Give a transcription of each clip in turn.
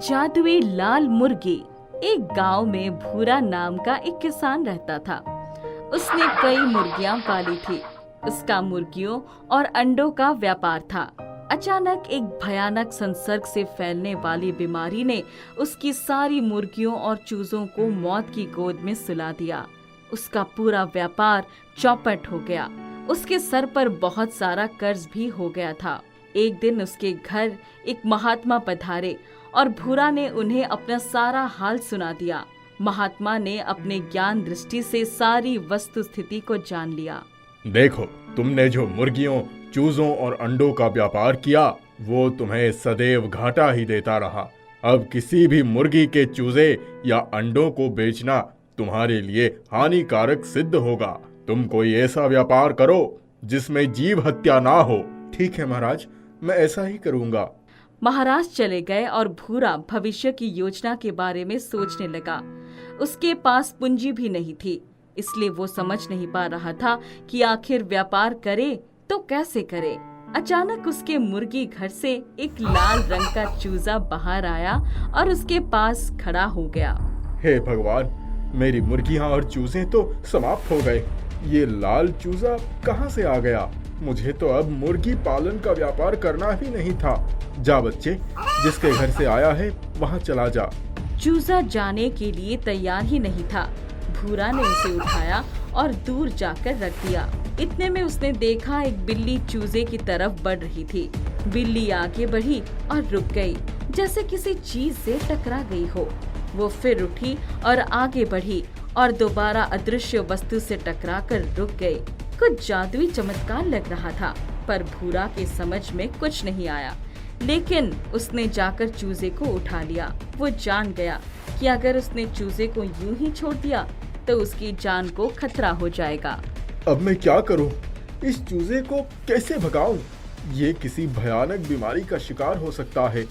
जादुई लाल मुर्गी। एक गांव में भूरा नाम का एक किसान रहता था। उसने कई मुर्गियां पाली थी। उसका मुर्गियों और अंडों का व्यापार था। अचानक एक भयानक संसर्ग से फैलने वाली बीमारी ने उसकी सारी मुर्गियों और चूजों को मौत की गोद में सुला दिया। उसका पूरा व्यापार चौपट हो गया। उसके सर पर बहुत सारा कर्ज भी हो गया था। एक दिन उसके घर एक महात्मा पधारे और भूरा ने उन्हें अपना सारा हाल सुना दिया। महात्मा ने अपने ज्ञान दृष्टि से सारी वस्तु स्थिति को जान लिया। देखो, तुमने जो मुर्गियों, चूजों और अंडों का व्यापार किया, वो तुम्हें सदैव घाटा ही देता रहा। अब किसी भी मुर्गी के चूजे या अंडों को बेचना तुम्हारे लिए हानिकारक सिद्ध होगा। तुम कोई ऐसा व्यापार करो जिसमें जीव हत्या ना हो। ठीक है महाराज, मैं ऐसा ही करूँगा। महाराज चले गए और भूरा भविष्य की योजना के बारे में सोचने लगा। उसके पास पूंजी भी नहीं थी, इसलिए वो समझ नहीं पा रहा था कि आखिर व्यापार करे तो कैसे करे। अचानक उसके मुर्गी घर से एक लाल रंग का चूजा बाहर आया और उसके पास खड़ा हो गया। हे भगवान, मेरी मुर्गियाँ और चूजे तो समाप्त हो गए। ये लाल चूजा कहाँ से आ गया? मुझे तो अब मुर्गी पालन का व्यापार करना ही नहीं था। जा बच्चे, जिसके घर से आया है वहाँ चला जा। चूजा जाने के लिए तैयार ही नहीं था। भूरा ने उसे उठाया और दूर जाकर रख दिया। इतने में उसने देखा एक बिल्ली चूजे की तरफ बढ़ रही थी। बिल्ली आगे बढ़ी और रुक गई, जैसे किसी चीज से टकरा गई हो। वो फिर उठी और आगे बढ़ी और दोबारा अदृश्य वस्तु से टकराकर रुक गई। कुछ जादुई चमत्कार लग रहा था, पर भूरा के समझ में कुछ नहीं आया। लेकिन उसने जाकर चूजे को उठा लिया। वो जान गया कि अगर उसने चूजे को यूं ही छोड़ दिया तो उसकी जान को खतरा हो जाएगा। अब मैं क्या करूं? इस चूजे को कैसे भगाऊं? ये किसी भयानक बीमारी का शिकार हो सकता है।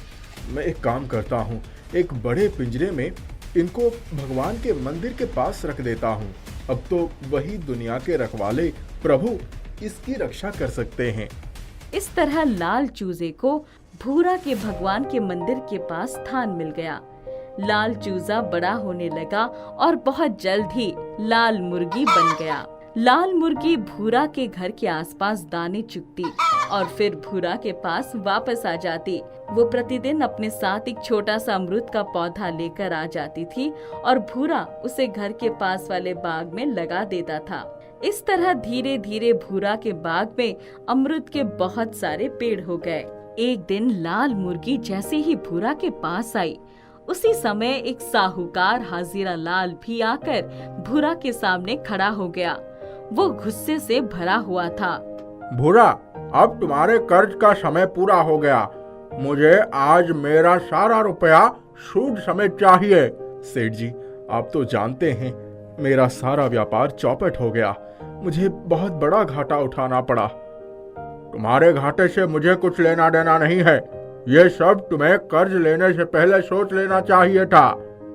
मैं एक काम करता हूं, एक बड़े पिंजरे में इनको भगवान के मंदिर के पास रख देता हूं। अब तो वही दुनिया के रखवाले प्रभु इसकी रक्षा कर सकते हैं। इस तरह लाल चूजे को भूरा के भगवान के मंदिर के पास स्थान मिल गया। लाल चूजा बड़ा होने लगा और बहुत जल्द ही लाल मुर्गी बन गया। लाल मुर्गी भूरा के घर के आसपास दाने चुगती और फिर भूरा के पास वापस आ जाती। वो प्रतिदिन अपने साथ एक छोटा सा अमरूद का पौधा लेकर आ जाती थी और भूरा उसे घर के पास वाले बाग में लगा देता था। इस तरह धीरे धीरे भूरा के बाग में अमरूद के बहुत सारे पेड़ हो गए। एक दिन लाल मुर्गी जैसे ही भूरा के पास आई, उसी समय एक साहूकार हाजिरा लाल भी आकर भूरा के सामने खड़ा हो गया। वो गुस्से से भरा हुआ था। भूरा, अब तुम्हारे कर्ज का समय पूरा हो गया। मुझे आज मेरा सारा रुपया सूद समेत चाहिए। सेठ जी, आप तो जानते हैं मेरा सारा व्यापार चौपट हो गया। मुझे बहुत बड़ा घाटा उठाना पड़ा। तुम्हारे घाटे से मुझे कुछ लेना देना नहीं है। ये सब तुम्हें कर्ज लेने से पहले सोच लेना चाहिए था।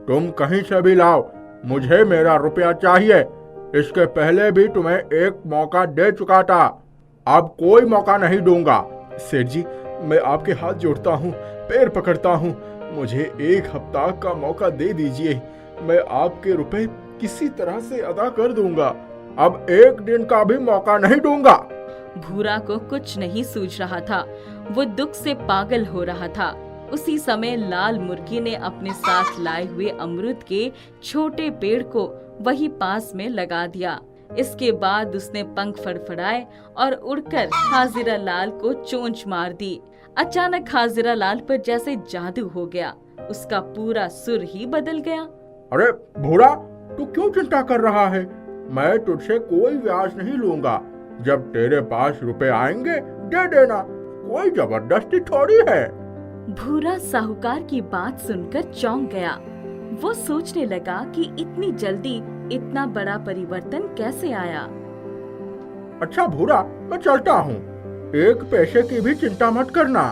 तुम कहीं से भी लाओ, मुझे मेरा रुपया चाहिए। इसके पहले भी तुम्हें एक मौका दे चुका था, अब कोई मौका नहीं दूंगा। सेठ जी, मैं आपके हाथ जोड़ता हूँ, पैर पकड़ता हूँ। मुझे एक हफ्ता का मौका दे दीजिए। मैं आपके रुपए किसी तरह से अदा कर दूंगा। अब एक दिन का भी मौका नहीं दूंगा। भूरा को कुछ नहीं सूझ रहा था। वो दुख से पागल हो रहा था। उसी समय लाल मुर्गी ने अपने साथ लाए हुए अमरूद के छोटे पेड़ को वही पास में लगा दिया। इसके बाद उसने पंख फड़फड़ाए और उड़कर हाजिरा लाल को चोंच मार दी। अचानक हाजिरा लाल पर जैसे जादू हो गया। उसका पूरा सुर ही बदल गया। अरे भूरा, तू क्यों चिंता कर रहा है? मैं तुझसे कोई ब्याज नहीं लूंगा। जब तेरे पास रुपए आएंगे दे देना, कोई जबरदस्ती थोड़ी है। भूरा साहूकार की बात सुनकर चौंक गया। वो सोचने लगा कि इतनी जल्दी इतना बड़ा परिवर्तन कैसे आया। अच्छा भूरा, मैं चलता हूँ। एक पैसे की भी चिंता मत करना।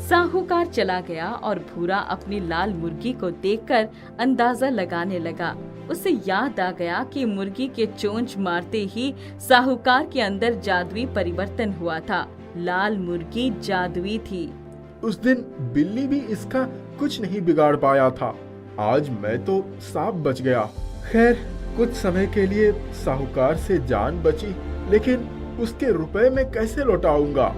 साहूकार चला गया और भूरा अपनी लाल मुर्गी को देखकर अंदाजा लगाने लगा। उसे याद आ गया कि मुर्गी के चोंच मारते ही साहूकार के अंदर जादुई परिवर्तन हुआ था। लाल मुर्गी जादुई थी। उस दिन बिल्ली भी इसका कुछ नहीं बिगाड़ पाया था। आज मैं तो सांप बच गया। खैर, कुछ समय के लिए साहूकार से जान बची, लेकिन उसके रुपए मैं कैसे लौटाऊंगा?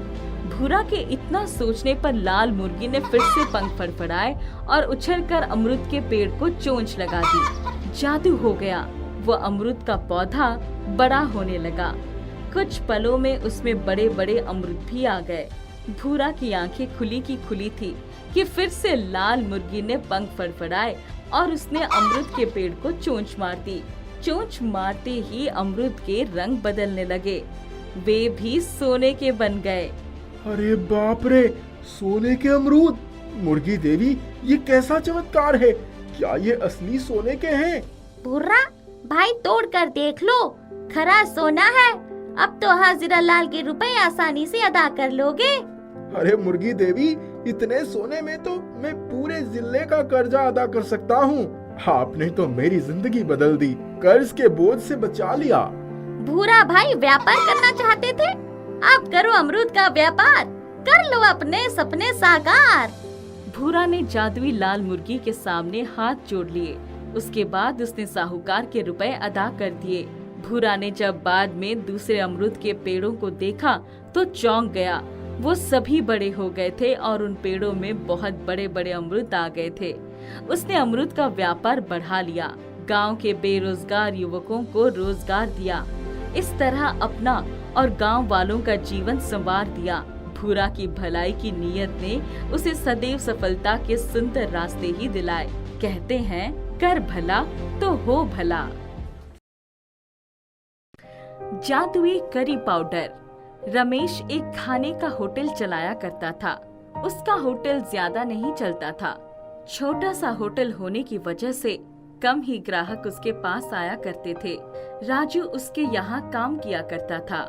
भूरा के इतना सोचने पर लाल मुर्गी ने फिर से पंख फड़फड़ाए और उछलकर अमरूद के पेड़ को चोंच लगा दी। जादू हो गया। वो अमरूद का पौधा बड़ा होने लगा। कुछ पलों में उसमें बड़े बड़े अमरूद भी आ गए। भूरा की आंखें खुली की खुली थी कि फिर से लाल मुर्गी ने पंख फड़फड़ाए और उसने अमरूद के पेड़ को चोंच मार दी। चोंच मारते ही अमरूद के रंग बदलने लगे। वे भी सोने के बन गए। अरे बाप रे, सोने के अमरूद! मुर्गी देवी, ये कैसा चमत्कार है? क्या ये असली सोने के हैं? भूरा भाई, तोड़ कर देख लो, खरा सोना है। अब तो हाजिरा लाल के रुपए आसानी से अदा कर लोगे। अरे मुर्गी देवी, इतने सोने में तो मैं पूरे जिले का कर्जा अदा कर सकता हूँ। आपने तो मेरी जिंदगी बदल दी, कर्ज के बोझ से बचा लिया। भूरा भाई, व्यापार करना चाहते थे? अब करो अमरूद का व्यापार, कर लो अपने सपने साकार। भूरा ने जादुई लाल मुर्गी के सामने हाथ जोड़ लिए। उसके बाद उसने साहूकार के रुपए अदा कर दिए। भूरा ने जब बाद में दूसरे अमरूद के पेड़ों को देखा तो चौंक गया। वो सभी बड़े हो गए थे और उन पेड़ों में बहुत बड़े बड़े अमरूद आ गए थे। उसने अमरूद का व्यापार बढ़ा लिया, गांव के बेरोजगार युवकों को रोजगार दिया। इस तरह अपना और गांव वालों का जीवन संवार दिया। भूरा की भलाई की नीयत ने उसे सदैव सफलता के सुंदर रास्ते ही दिलाए। कहते हैं, कर भला तो हो भला। जादुई करी पाउडर। रमेश एक खाने का होटल चलाया करता था। उसका होटल ज्यादा नहीं चलता था। छोटा सा होटल होने की वजह से कम ही ग्राहक उसके पास आया करते थे। राजू उसके यहाँ काम किया करता था।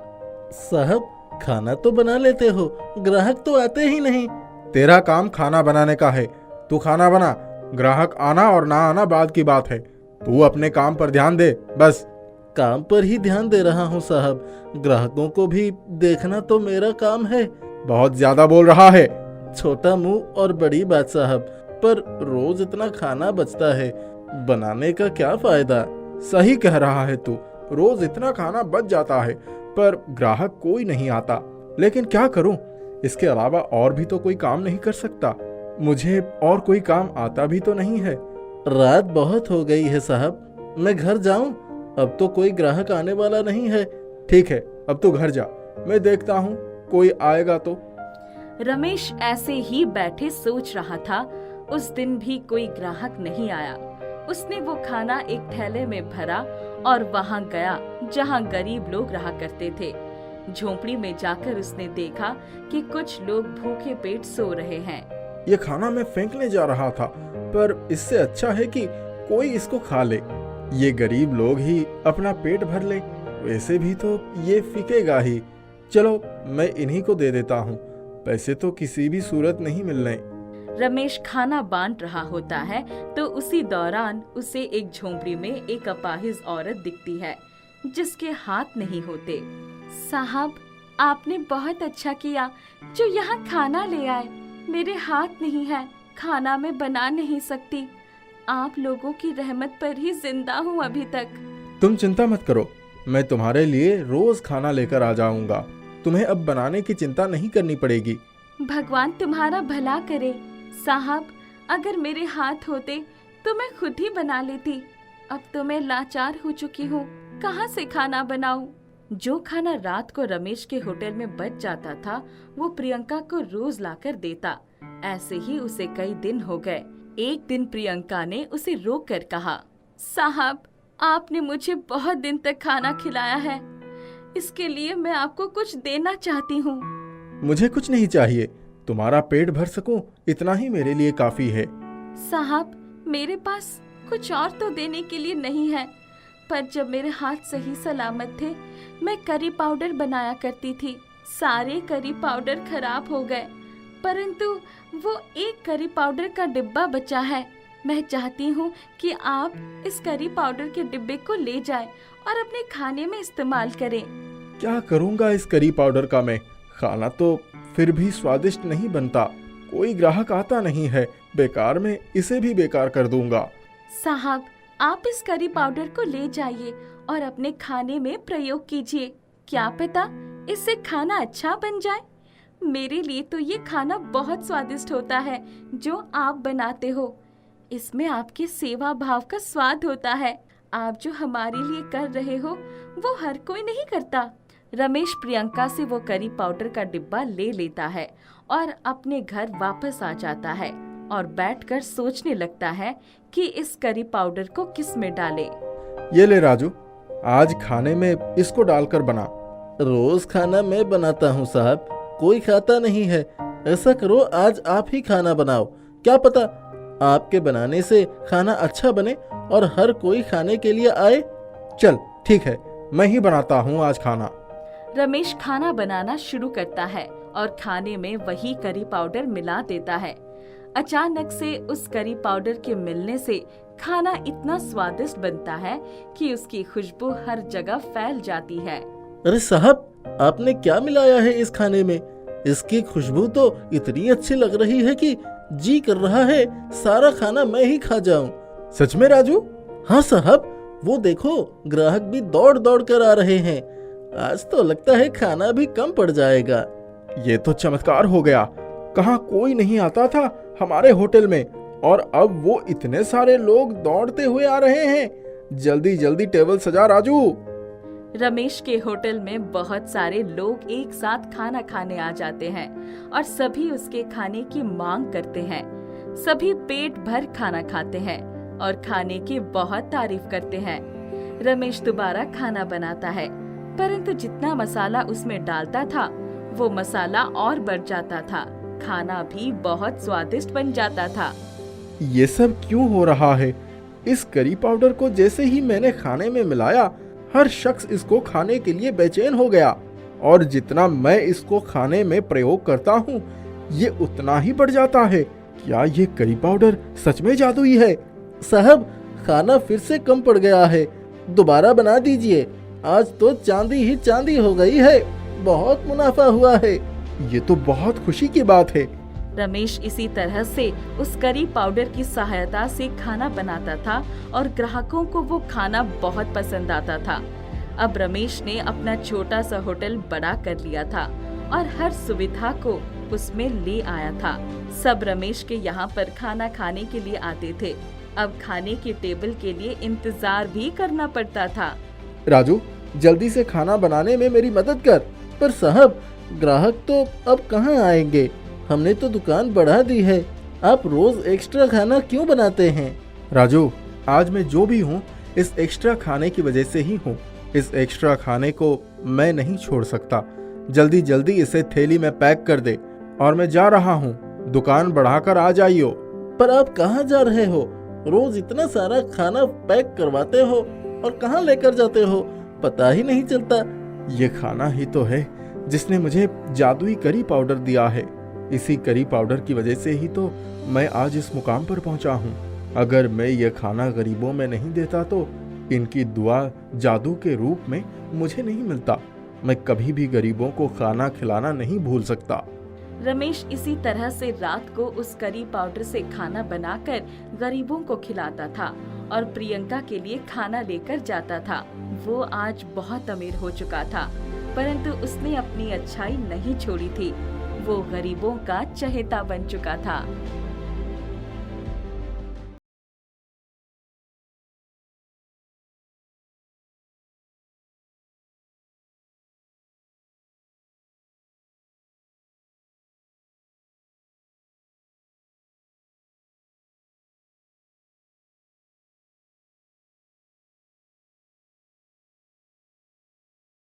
साहब, खाना तो बना लेते हो, ग्राहक तो आते ही नहीं। तेरा काम खाना बनाने का है, तू खाना बना। ग्राहक आना और ना आना बाद की बात है। तू अपने काम पर ध्यान दे, बस। काम पर ही ध्यान दे रहा हूँ साहब, ग्राहकों को भी देखना तो मेरा काम है। बहुत ज्यादा बोल रहा है। छोटा मुंह और बड़ी बात साहब, पर रोज इतना खाना बचता है, बनाने का क्या फायदा? सही कह रहा है तू, रोज इतना खाना बच जाता है पर ग्राहक कोई नहीं आता। लेकिन क्या करूं? इसके अलावा और भी तो कोई काम नहीं कर सकता। मुझे और कोई काम आता भी तो नहीं है। रात बहुत हो गई है साहब, मैं घर जाऊं? अब तो कोई ग्राहक आने वाला नहीं है। ठीक है, अब तू घर जा, मैं देखता हूँ कोई आएगा तो। रमेश ऐसे ही बैठे सोच रहा था। उस दिन भी कोई ग्राहक नहीं आया। उसने वो खाना एक थैले में भरा और वहाँ गया जहाँ गरीब लोग रहा करते थे। झोंपड़ी में जाकर उसने देखा कि कुछ लोग भूखे पेट सो रहे हैं। ये खाना मैं फेंकने जा रहा था, पर इससे अच्छा है कि कोई इसको खा ले। ये गरीब लोग ही अपना पेट भर ले, वैसे भी तो ये फीकेगा ही। चलो मैं इन्हीं को दे देता हूँ, पैसे तो किसी भी सूरत नहीं मिलने। रमेश खाना बांट रहा होता है तो उसी दौरान उसे एक झोंपड़ी में एक अपाहिज औरत दिखती है जिसके हाथ नहीं होते। साहब, आपने बहुत अच्छा किया जो यहाँ खाना ले आए। मेरे हाथ नहीं है, खाना मैं बना नहीं सकती। आप लोगों की रहमत पर ही जिंदा हूँ अभी तक। तुम चिंता मत करो, मैं तुम्हारे लिए रोज खाना लेकर आ जाऊंगा। तुम्हें अब बनाने की चिंता नहीं करनी पड़ेगी। भगवान तुम्हारा भला करे। साहब, अगर मेरे हाथ होते तो मैं खुद ही बना लेती। अब तो मैं लाचार हो चुकी हूँ, कहाँ से खाना बनाऊं? जो खाना रात को रमेश के होटल में बच जाता था वो प्रियंका को रोज लाकर देता। ऐसे ही उसे कई दिन हो गए। एक दिन प्रियंका ने उसे रोक कर कहा, साहब, आपने मुझे बहुत दिन तक खाना खिलाया है, इसके लिए मैं आपको कुछ देना चाहती हूँ। मुझे कुछ नहीं चाहिए, तुम्हारा पेट भर सकूं इतना ही मेरे लिए काफी है। साहब, मेरे पास कुछ और तो देने के लिए नहीं है, पर जब मेरे हाथ सही सलामत थे मैं करी पाउडर बनाया करती थी। सारे करी पाउडर खराब हो गए, परंतु वो एक करी पाउडर का डिब्बा बचा है। मैं चाहती हूँ कि आप इस करी पाउडर के डिब्बे को ले जाएं और अपने खाने में इस्तेमाल करें। क्या करूँगा इस करी पाउडर का मैं? खाना तो फिर भी स्वादिष्ट नहीं बनता, कोई ग्राहक आता नहीं है। बेकार में इसे भी बेकार कर दूंगा। साहब, आप इस करी पाउडर को ले जाइए और अपने खाने में प्रयोग कीजिए। क्या पता इससे खाना अच्छा बन जाए। मेरे लिए तो ये खाना बहुत स्वादिष्ट होता है जो आप बनाते हो। इसमें आपके सेवा भाव का स्वाद होता है। आप जो हमारे लिए कर रहे हो वो हर कोई नहीं करता। रमेश प्रियंका से वो करी पाउडर का डिब्बा ले लेता है और अपने घर वापस आ जाता है और बैठकर सोचने लगता है कि इस करी पाउडर को किस में डाले। ये ले राजू, आज खाने में इसको डालकर बना। रोज खाना मैं बनाता हूँ साहब, कोई खाता नहीं है। ऐसा करो आज आप ही खाना बनाओ, क्या पता आपके बनाने से खाना अच्छा बने और हर कोई खाने के लिए आए। चल ठीक है, मैं ही बनाता हूँ आज खाना। रमेश खाना बनाना शुरू करता है और खाने में वही करी पाउडर मिला देता है। अचानक से उस करी पाउडर के मिलने से खाना इतना स्वादिष्ट बनता है कि उसकी खुशबू हर जगह फैल जाती है। अरे साहब, आपने क्या मिलाया है इस खाने में? इसकी खुशबू तो इतनी अच्छी लग रही है कि जी कर रहा है सारा खाना मैं ही खा जाऊं। सच में राजू? हाँ साहब, वो देखो ग्राहक भी दौड़ दौड़ कर आ रहे हैं। आज तो लगता है खाना भी कम पड़ जाएगा। ये तो चमत्कार हो गया। कहाँ कोई नहीं आता था हमारे होटल में और अब वो इतने सारे लोग दौड़ते हुए आ रहे हैं। जल्दी जल्दी टेबल सजा राजू। रमेश के होटल में बहुत सारे लोग एक साथ खाना खाने आ जाते हैं और सभी उसके खाने की मांग करते हैं। सभी पेट भर खाना खाते हैं और खाने की बहुत तारीफ करते हैं। रमेश दोबारा खाना बनाता है, परंतु जितना मसाला उसमें डालता था वो मसाला और बढ़ जाता था। खाना भी बहुत स्वादिष्ट बन जाता था। ये सब क्यों हो रहा है? इस करी पाउडर को जैसे ही मैंने खाने में मिलाया, हर शख्स इसको खाने के लिए बेचैन हो गया और जितना मैं इसको खाने में प्रयोग करता हूँ ये उतना ही बढ़ जाता है। क्या ये करी पाउडर सच में जादुई है? साहब, खाना फिर से कम पड़ गया है, दोबारा बना दीजिए। आज तो चांदी ही चांदी हो गई है, बहुत मुनाफा हुआ है। ये तो बहुत खुशी की बात है। रमेश इसी तरह से उस करी पाउडर की सहायता से खाना बनाता था और ग्राहकों को वो खाना बहुत पसंद आता था। अब रमेश ने अपना छोटा सा होटल बड़ा कर लिया था और हर सुविधा को उसमें ले आया था। सब रमेश के यहाँ पर खाना खाने के लिए आते थे। अब खाने की टेबल के लिए इंतजार भी करना पड़ता था। राजू, जल्दी से खाना बनाने में मेरी मदद कर। पर साहब, ग्राहक तो अब कहाँ आएंगे? हमने तो दुकान बढ़ा दी है। आप रोज एक्स्ट्रा खाना क्यों बनाते हैं? राजू, आज मैं जो भी हूँ इस एक्स्ट्रा खाने की वजह से ही हूँ। इस एक्स्ट्रा खाने को मैं नहीं छोड़ सकता। जल्दी जल्दी इसे थैली में पैक कर दे और मैं जा रहा हूँ। दुकान बढ़ाकर आ जाइयो। पर आप कहाँ जा रहे हो? रोज इतना सारा खाना पैक करवाते हो और कहाँ लेकर जाते हो, पता ही नहीं चलता। ये खाना ही तो है जिसने मुझे जादुई करी पाउडर दिया है। इसी करी पाउडर की वजह से ही तो मैं आज इस मुकाम पर पहुंचा हूं। अगर मैं ये खाना गरीबों में नहीं देता तो इनकी दुआ जादू के रूप में मुझे नहीं मिलता। मैं कभी भी गरीबों को खाना खिलाना नहीं भूल सकता। रमेश इसी तरह से रात को उस करी पाउडर से खाना बनाकर गरीबों को खिलाता था और प्रियंका के लिए खाना लेकर जाता था। वो आज बहुत अमीर हो चुका था, परंतु उसने अपनी अच्छाई नहीं छोड़ी थी। वो गरीबों का चहेता बन चुका था।